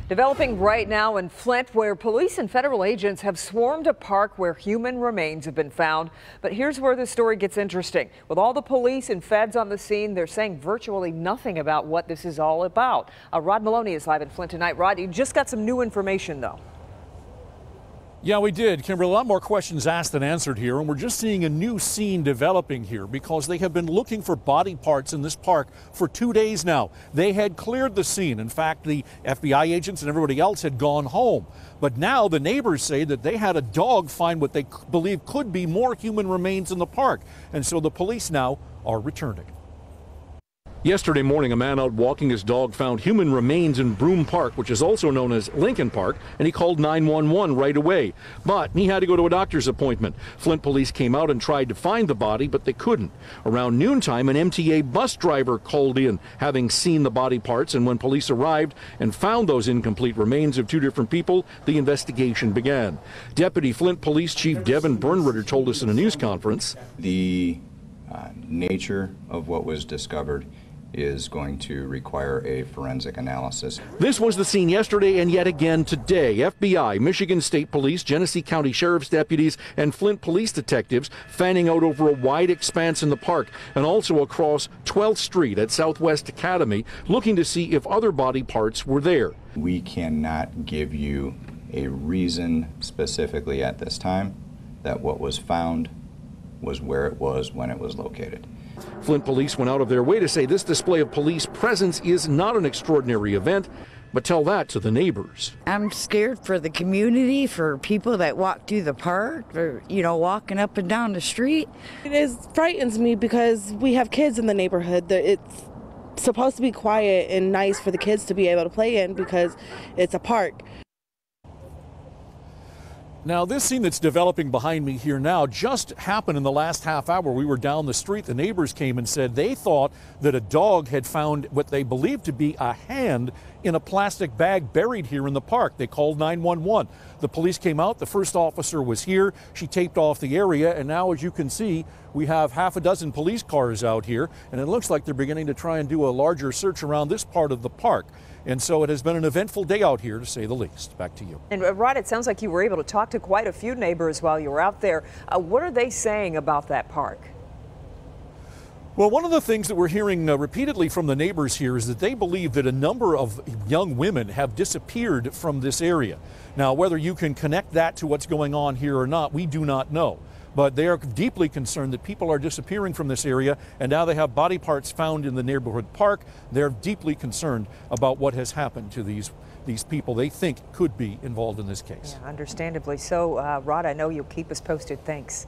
Developing right now in Flint, where police and federal agents have swarmed a park where human remains have been found. But here's where the story gets interesting. With all the police and feds on the scene, they're saying virtually nothing about what this is all about. Rod Maloney is live in Flint tonight. Rod, you just got some new information, though. Yeah, we did. Kimberly, a lot more questions asked than answered here, and we're just seeing a new scene developing here because they have been looking for body parts in this park for 2 days now. They had cleared the scene. In fact, the FBI agents and everybody else had gone home. But now the neighbors say that they had a dog find what they believe could be more human remains in the park, and so the police now are returning. Yesterday morning, a man out walking his dog found human remains in Broome Park, which is also known as Lincoln Park, and he called 911 right away. But he had to go to a doctor's appointment. Flint police came out and tried to find the body, but they couldn't. Around noontime, an MTA bus driver called in, having seen the body parts, and when police arrived and found those incomplete remains of two different people, the investigation began. Deputy Flint Police Chief Devin Bernritter told us in a news conference, the nature of what was discovered is going to require a forensic analysis. This was the scene yesterday and yet again today. FBI, Michigan State Police, Genesee County Sheriff's deputies, and Flint police detectives fanning out over a wide expanse in the park and also across 12th Street at Southwest Academy, looking to see if other body parts were there. We cannot give you a reason specifically at this time that what was found was where it was when it was located. Flint police went out of their way to say this display of police presence is not an extraordinary event, but tell that to the neighbors. I'm scared for the community, for people that walk through the park, or, walking up and down the street. It frightens me because we have kids in the neighborhood. It's supposed to be quiet and nice for the kids to be able to play in because it's a park. Now, this scene that's developing behind me here now just happened in the last half hour. We were down the street. The neighbors came and said they thought that a dog had found what they believed to be a hand in a plastic bag buried here in the park. They called 911. The police came out. The first officer was here. She taped off the area. And now, as you can see, we have half a dozen police cars out here. And it looks like they're beginning to try and do a larger search around this part of the park. And so it has been an eventful day out here, to say the least. Back to you. And Rod, it sounds like you were able to talk to quite a few neighbors while you were out there. What are they saying about that park? Well, one of the things that we're hearing repeatedly from the neighbors here is that they believe that a number of young women have disappeared from this area. Now, whether you can connect that to what's going on here or not, we do not know. But they are deeply concerned that people are disappearing from this area, and now they have body parts found in the neighborhood park. They're deeply concerned about what has happened to these people they think could be involved in this case. Yeah, understandably so. Rod, I know you'll keep us posted. Thanks.